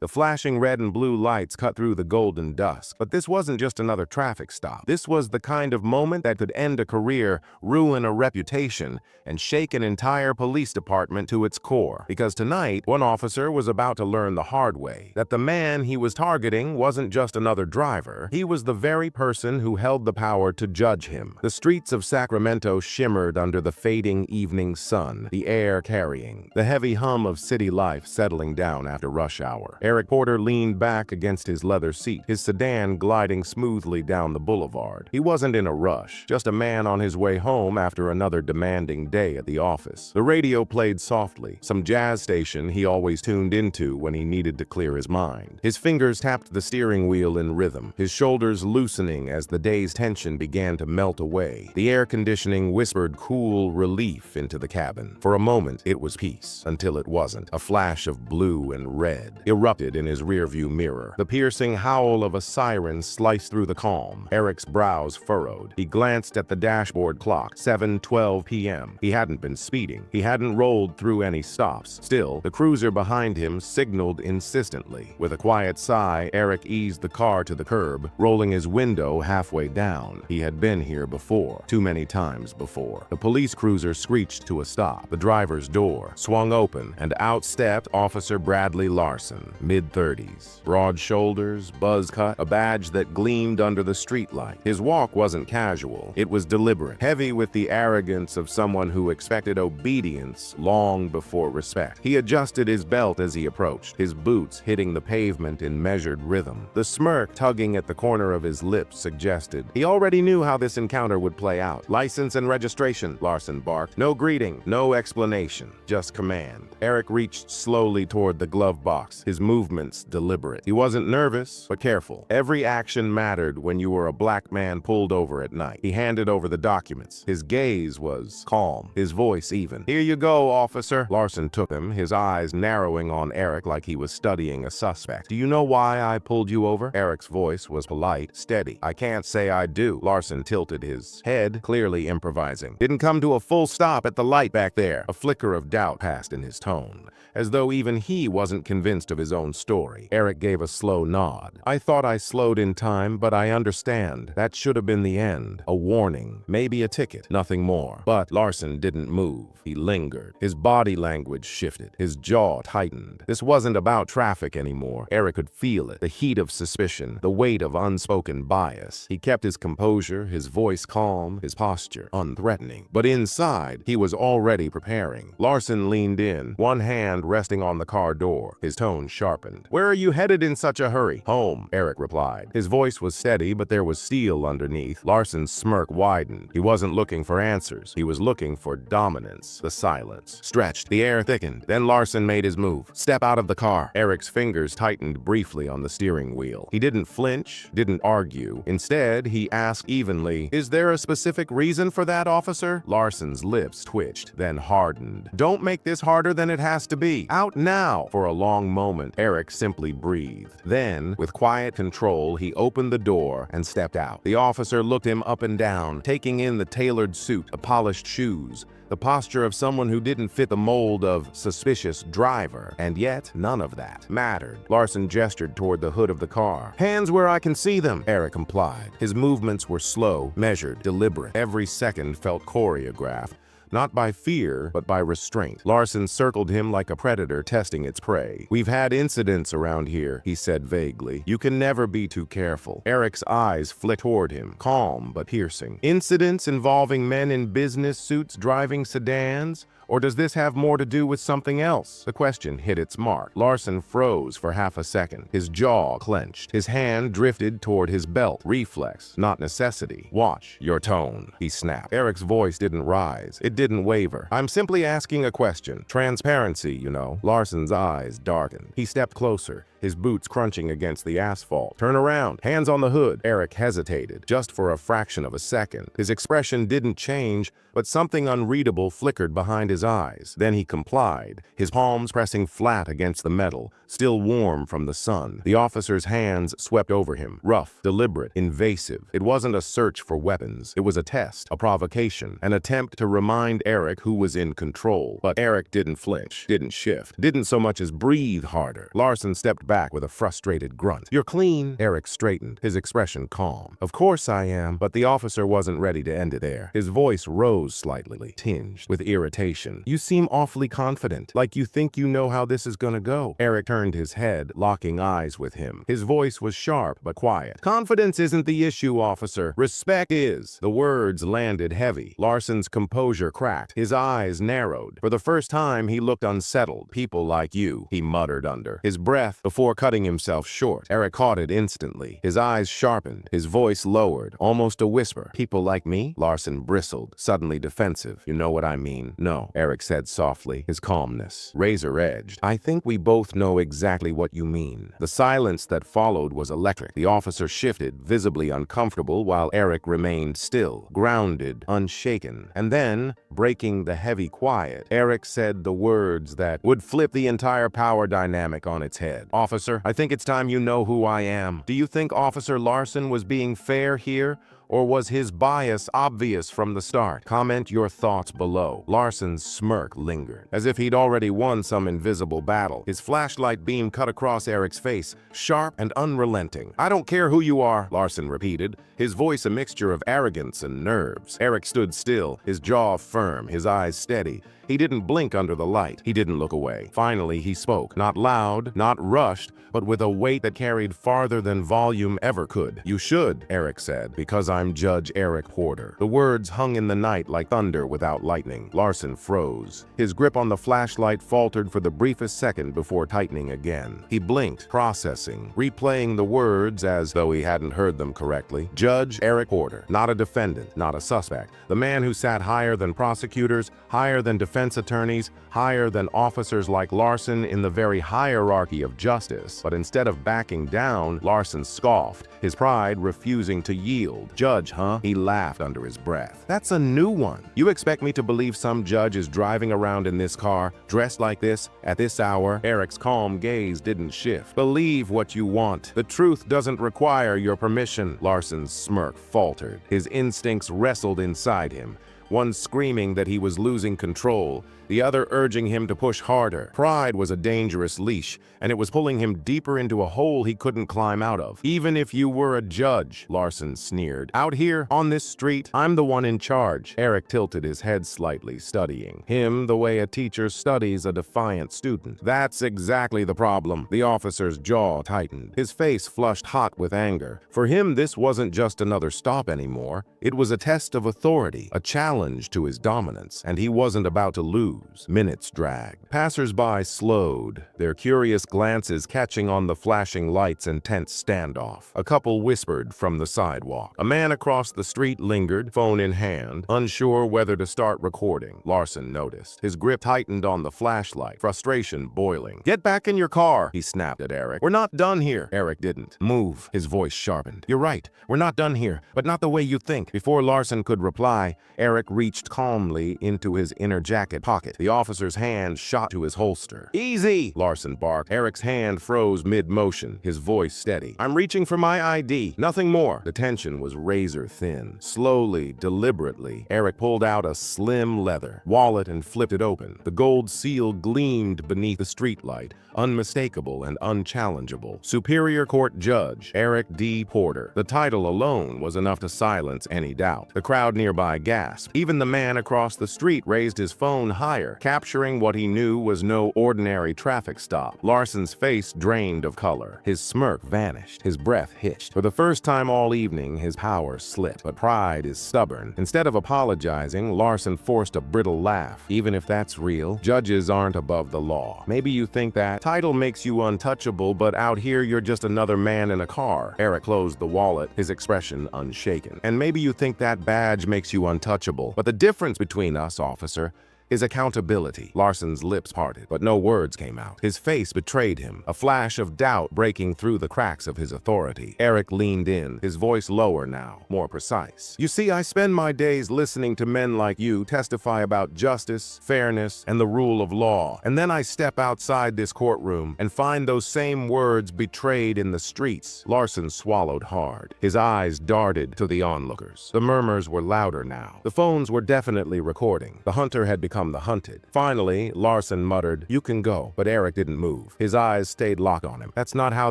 The flashing red and blue lights cut through the golden dusk. But this wasn't just another traffic stop. This was the kind of moment that could end a career, ruin a reputation, and shake an entire police department to its core. Because tonight, one officer was about to learn the hard way that the man he was targeting wasn't just another driver. He was the very person who held the power to judge him. The streets of Sacramento shimmered under the fading evening sun, the air carrying, the heavy hum of city life settling down after rush hour. Eric Porter leaned back against his leather seat, his sedan gliding smoothly down the boulevard. He wasn't in a rush, just a man on his way home after another demanding day at the office. The radio played softly, some jazz station he always tuned into when he needed to clear his mind. His fingers tapped the steering wheel in rhythm, his shoulders loosening as the day's tension began to melt away. The air conditioning whispered cool relief into the cabin. For a moment, it was peace, until it wasn't. A flash of blue and red erupted in his rearview mirror. The piercing howl of a siren sliced through the calm. Eric's brows furrowed. He glanced at the dashboard clock, 7:12 p.m. He hadn't been speeding. He hadn't rolled through any stops. Still, the cruiser behind him signaled insistently. With a quiet sigh, Eric eased the car to the curb, rolling his window halfway down. He had been here before, too many times before. The police cruiser screeched to a stop. The driver's door swung open, and out stepped Officer Bradley Larson, mid-30s. Broad shoulders, buzz cut, a badge that gleamed under the streetlight. His walk wasn't casual. It was deliberate, heavy with the arrogance of someone who expected obedience long before respect. He adjusted his belt as he approached, his boots hitting the pavement in measured rhythm. The smirk tugging at the corner of his lips suggested he already knew how this encounter would play out. "License and registration," Larson barked. No greeting, no explanation, just command. Eric reached slowly toward the glove box, his movements deliberate. He wasn't nervous, but careful. Every action mattered when you were a black man pulled over at night. He handed over the documents. His gaze was calm, his voice even. "Here you go, officer." Larson took them, his eyes narrowing on Eric like he was studying a suspect. "Do you know why I pulled you over?" Eric's voice was polite, steady. "I can't say I do." Larson tilted his head, clearly improvising. "Didn't come to a full stop at the light back there." A flicker of doubt passed in his tone, as though even he wasn't convinced of his own story. Eric gave a slow nod. "I thought I slowed in time, but I understand. That should have been the end. A warning, maybe a ticket, nothing more." But Larson didn't move. He lingered. His body language shifted. His jaw tightened. This wasn't about traffic anymore. Eric could feel it. The heat of suspicion, the weight of unspoken bias. He kept his composure, his voice calm, his posture unthreatening. But inside, he was already preparing. Larson leaned in, one hand resting on the car door. His tone sharpened. "Where are you headed in such a hurry?" "Home," Eric replied. His voice was steady, but there was steel underneath. Larson's smirk widened. He wasn't looking for answers. He was looking for dominance. The silence stretched. The air thickened. Then Larson made his move. "Step out of the car." Eric's fingers tightened briefly on the steering wheel. He didn't flinch, didn't argue. Instead, he asked evenly, "Is there a specific reason for that, officer?" Larson's lips twitched, then hardened. "Don't make this harder than it has to be. Out now." For a long moment, Eric simply breathed. Then, with quiet control, he opened the door and stepped out. The officer looked him up and down, taking in the tailored suit, the polished shoes, the posture of someone who didn't fit the mold of suspicious driver. And yet, none of that mattered. Larson gestured toward the hood of the car. "Hands where I can see them," Eric complied. His movements were slow, measured, deliberate. Every second felt choreographed. Not by fear, but by restraint. Larson circled him like a predator testing its prey. "We've had incidents around here," he said vaguely. "You can never be too careful." Eric's eyes flicked toward him, calm but piercing. "Incidents involving men in business suits driving sedans? Or does this have more to do with something else?" The question hit its mark. Larson froze for half a second. His jaw clenched. His hand drifted toward his belt. Reflex, not necessity. "Watch your tone," he snapped. Eric's voice didn't rise. It didn't waver. "I'm simply asking a question. Transparency, you know." Larson's eyes darkened. He stepped closer, his boots crunching against the asphalt. "Turn around. Hands on the hood." Eric hesitated, just for a fraction of a second. His expression didn't change, but something unreadable flickered behind his his eyes. Then he complied, his palms pressing flat against the metal, still warm from the sun. The officer's hands swept over him, rough, deliberate, invasive. It wasn't a search for weapons. It was a test, a provocation, an attempt to remind Eric who was in control. But Eric didn't flinch, didn't shift, didn't so much as breathe harder. Larson stepped back with a frustrated grunt. "You're clean." Eric straightened, his expression calm. "Of course I am." But the officer wasn't ready to end it there. His voice rose slightly, tinged with irritation. "You seem awfully confident, like you think you know how this is gonna go." Eric turned his head, locking eyes with him. His voice was sharp but quiet. "Confidence isn't the issue, officer. Respect is." The words landed heavy. Larson's composure cracked. His eyes narrowed. For the first time, he looked unsettled. "People like you," he muttered under his breath before cutting himself short. Eric caught it instantly. His eyes sharpened, his voice lowered, almost a whisper. "People like me?" Larson bristled, suddenly defensive. "You know what I mean?" "No," Eric said softly, his calmness razor-edged. "I think we both know exactly what you mean." The silence that followed was electric. The officer shifted, visibly uncomfortable, while Eric remained still, grounded, unshaken. And then, breaking the heavy quiet, Eric said the words that would flip the entire power dynamic on its head. "Officer, I think it's time you know who I am. Do you think Officer Larson was being fair here? Or was his bias obvious from the start? Comment your thoughts below." Larson's smirk lingered, as if he'd already won some invisible battle. His flashlight beam cut across Eric's face, sharp and unrelenting. "I don't care who you are," Larson repeated, his voice a mixture of arrogance and nerves. Eric stood still, his jaw firm, his eyes steady. He didn't blink under the light. He didn't look away. Finally, he spoke, not loud, not rushed, but with a weight that carried farther than volume ever could. "You should," Eric said, "because I'm Judge Eric Porter." The words hung in the night like thunder without lightning. Larson froze. His grip on the flashlight faltered for the briefest second before tightening again. He blinked, processing, replaying the words as though he hadn't heard them correctly. Judge Eric Porter, not a defendant, not a suspect. The man who sat higher than prosecutors, higher than defense attorneys, higher than officers like Larson in the very hierarchy of justice. But instead of backing down, Larson scoffed, his pride refusing to yield. "Judge, huh?" He laughed under his breath. "That's a new one. You expect me to believe some judge is driving around in this car, dressed like this, at this hour?" Eric's calm gaze didn't shift. "Believe what you want. The truth doesn't require your permission." Larson's smirk faltered. His instincts wrestled inside him, one screaming that he was losing control, the other urging him to push harder. Pride was a dangerous leash, and it was pulling him deeper into a hole he couldn't climb out of. "Even if you were a judge," Larson sneered. "Out here, on this street, I'm the one in charge." Eric tilted his head slightly, studying him the way a teacher studies a defiant student. "That's exactly the problem." The officer's jaw tightened, his face flushed hot with anger. For him, this wasn't just another stop anymore. It was a test of authority, a challenge to his dominance, and he wasn't about to lose. Minutes dragged. Passers-by slowed, their curious glances catching on the flashing lights and tense standoff. A couple whispered from the sidewalk. A man across the street lingered, phone in hand, unsure whether to start recording. Larson noticed. His grip tightened on the flashlight, frustration boiling. "Get back in your car," he snapped at Eric. "We're not done here." Eric didn't move. His voice sharpened. "You're right. We're not done here, but not the way you think." Before Larson could reply, Eric reached calmly into his inner jacket pocket. The officer's hand shot to his holster. "Easy!" Larson barked. Eric's hand froze mid-motion, his voice steady. "I'm reaching for my ID. Nothing more." The tension was razor thin. Slowly, deliberately, Eric pulled out a slim leather wallet and flipped it open. The gold seal gleamed beneath the streetlight, unmistakable and unchallengeable. Superior Court Judge Eric D. Porter. The title alone was enough to silence any doubt. The crowd nearby gasped. Even the man across the street raised his phone higher, capturing what he knew was no ordinary traffic stop. Larson's face drained of color. His smirk vanished. His breath hitched. For the first time all evening, his power slipped. But pride is stubborn. Instead of apologizing, Larson forced a brittle laugh. "Even if that's real, judges aren't above the law. Maybe you think that title makes you untouchable, but out here you're just another man in a car." Eric closed the wallet, his expression unshaken. "And maybe you think that badge makes you untouchable, but the difference between us, officer, His accountability. Larson's lips parted, but no words came out. His face betrayed him, a flash of doubt breaking through the cracks of his authority. Eric leaned in, his voice lower now, more precise. You see, I spend my days listening to men like you testify about justice, fairness, and the rule of law. And then I step outside this courtroom and find those same words betrayed in the streets. Larson swallowed hard. His eyes darted to the onlookers. The murmurs were louder now. The phones were definitely recording. The hunter had become the hunted. Finally, Larson muttered, "You can go," but Eric didn't move. His eyes stayed locked on him. "That's not how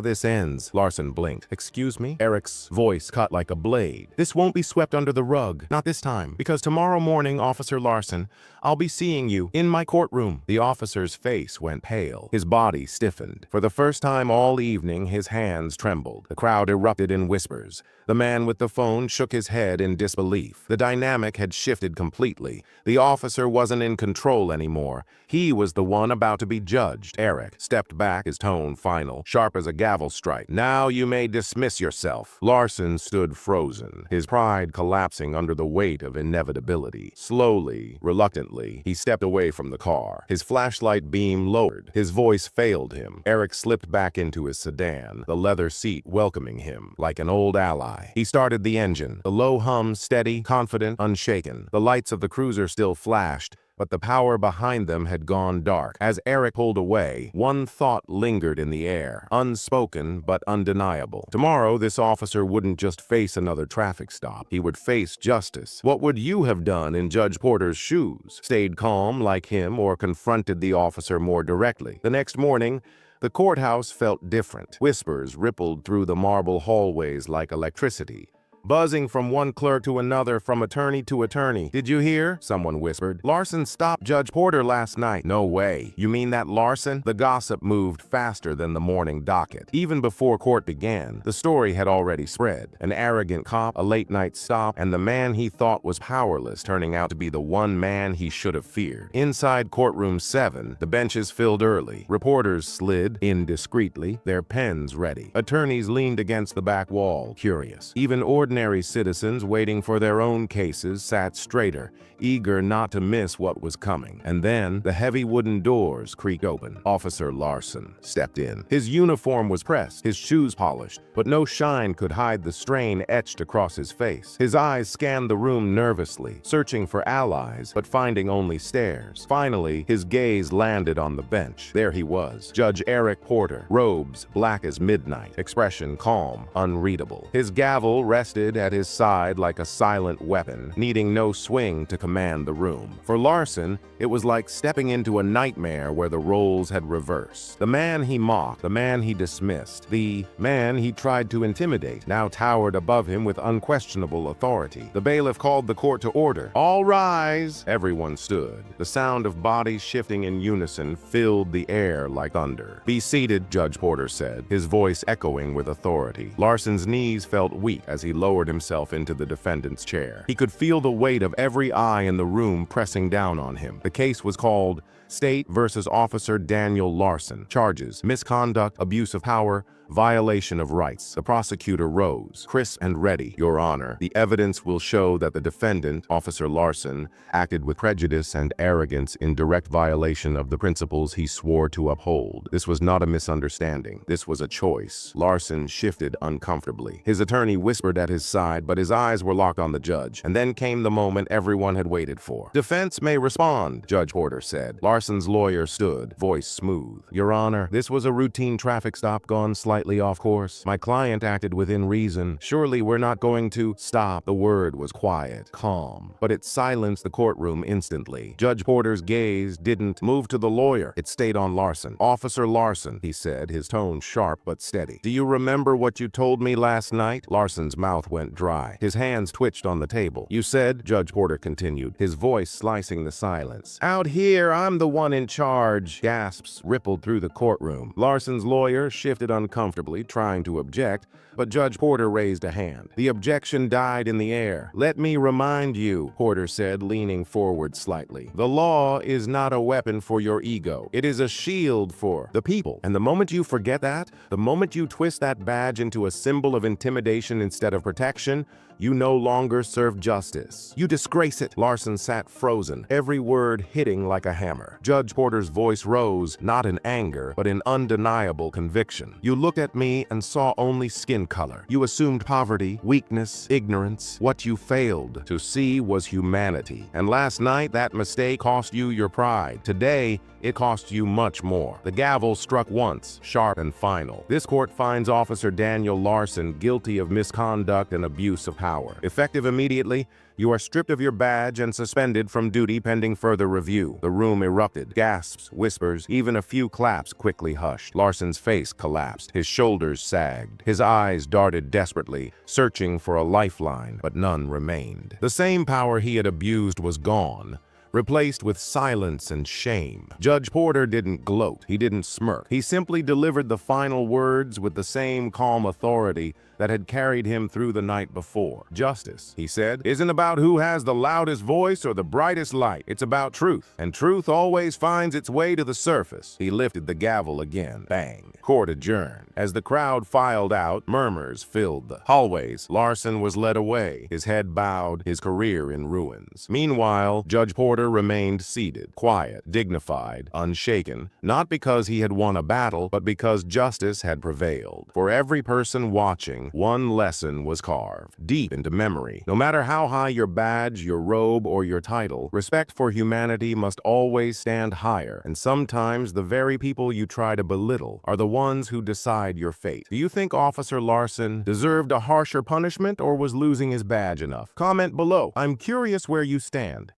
this ends." Larson blinked. "Excuse me?" Eric's voice cut like a blade. "This won't be swept under the rug. Not this time. Because tomorrow morning, Officer Larson, I'll be seeing you in my courtroom." The officer's face went pale. His body stiffened. For the first time all evening, his hands trembled. The crowd erupted in whispers. The man with the phone shook his head in disbelief. The dynamic had shifted completely. The officer wasn't in control anymore. He was the one about to be judged. Eric stepped back, his tone final, sharp as a gavel strike. "Now you may dismiss yourself." Larson stood frozen, his pride collapsing under the weight of inevitability. Slowly, reluctantly, he stepped away from the car. His flashlight beam lowered. His voice failed him. Eric slipped back into his sedan, the leather seat welcoming him like an old ally. He started the engine, the low hum steady, confident, unshaken. The lights of the cruiser still flashed, but the power behind them had gone dark. As Eric pulled away, one thought lingered in the air, unspoken but undeniable. Tomorrow, this officer wouldn't just face another traffic stop. He would face justice. What would you have done in Judge Porter's shoes? Stayed calm like him or confronted the officer more directly? The next morning, the courthouse felt different. Whispers rippled through the marble hallways like electricity, buzzing from one clerk to another, from attorney to attorney. "Did you hear?" someone whispered. "Larson stopped Judge Porter last night." "No way. You mean that Larson?" The gossip moved faster than the morning docket. Even before court began, the story had already spread. An arrogant cop, a late-night stop, and the man he thought was powerless turning out to be the one man he should have feared. Inside courtroom 7, the benches filled early. Reporters slid in discreetly, their pens ready. Attorneys leaned against the back wall, curious. Even ordinary citizens waiting for their own cases sat straighter, eager not to miss what was coming. And then the heavy wooden doors creaked open. Officer Larson stepped in. His uniform was pressed, his shoes polished, but no shine could hide the strain etched across his face. His eyes scanned the room nervously, searching for allies, but finding only stares. Finally, his gaze landed on the bench. There he was, Judge Eric Porter, robes black as midnight, expression calm, unreadable. His gavel rested at his side like a silent weapon, needing no swing to command the room. For Larson, it was like stepping into a nightmare where the roles had reversed. The man he mocked, the man he dismissed, the man he tried to intimidate, now towered above him with unquestionable authority. The bailiff called the court to order. "All rise!" Everyone stood. The sound of bodies shifting in unison filled the air like thunder. "Be seated," Judge Porter said, his voice echoing with authority. Larson's knees felt weak as he lowered himself into the defendant's chair. He could feel the weight of every eye in the room pressing down on him. The case was called State versus Officer Daniel Larson. Charges: misconduct, abuse of power, violation of rights. The prosecutor rose, crisp and ready. "Your Honor, the evidence will show that the defendant, Officer Larson, acted with prejudice and arrogance in direct violation of the principles he swore to uphold. This was not a misunderstanding. This was a choice." Larson shifted uncomfortably. His attorney whispered at his side, but his eyes were locked on the judge. And then came the moment everyone had waited for. "Defense may respond," Judge Porter said. Larson's lawyer stood, voice smooth. "Your Honor, this was a routine traffic stop gone slightly off course. My client acted within reason. Surely we're not going to—" "Stop." The word was quiet, calm, but it silenced the courtroom instantly. Judge Porter's gaze didn't move to the lawyer. It stayed on Larson. "Officer Larson," he said, his tone sharp but steady. "Do you remember what you told me last night?" Larson's mouth went dry. His hands twitched on the table. "You said," Judge Porter continued, his voice slicing the silence, "out here, I'm the one in charge." Gasps rippled through the courtroom. Larson's lawyer shifted uncomfortably, trying to object, but Judge Porter raised a hand. The objection died in the air. "Let me remind you," Porter said, leaning forward slightly. "The law is not a weapon for your ego. It is a shield for the people. And the moment you forget that, the moment you twist that badge into a symbol of intimidation instead of protection, You no longer serve justice. You disgrace it. Larson sat frozen, every word hitting like a hammer. Judge Porter's voice rose, not in anger, but in undeniable conviction. You looked at me and saw only skin color. You assumed poverty, weakness, ignorance. What you failed to see was humanity. And last night, that mistake cost you your pride. Today, it cost you much more. The gavel struck once, sharp and final. This court finds Officer Daniel Larson guilty of misconduct and abuse of power. Effective immediately, you are stripped of your badge and suspended from duty pending further review. The room erupted. Gasps, whispers, even a few claps quickly hushed. Larson's face collapsed. His shoulders sagged. His eyes darted desperately, searching for a lifeline, but none remained. The same power he had abused was gone, replaced with silence and shame. Judge Porter didn't gloat. He didn't smirk. He simply delivered the final words with the same calm authority that had carried him through the night before. Justice, he said, isn't about who has the loudest voice or the brightest light. It's about truth, and truth always finds its way to the surface. He lifted the gavel again. Bang. Court adjourned. As the crowd filed out, murmurs filled the hallways. Larson was led away, his head bowed, his career in ruins. Meanwhile, Judge Porter remained seated, quiet, dignified, unshaken, not because he had won a battle, but because justice had prevailed. For every person watching, one lesson was carved deep into memory. No matter how high your badge, your robe, or your title, respect for humanity must always stand higher, and sometimes the very people you try to belittle are the ones who decide your fate. Do you think Officer Larson deserved a harsher punishment, or was losing his badge enough? Comment below. I'm curious where you stand.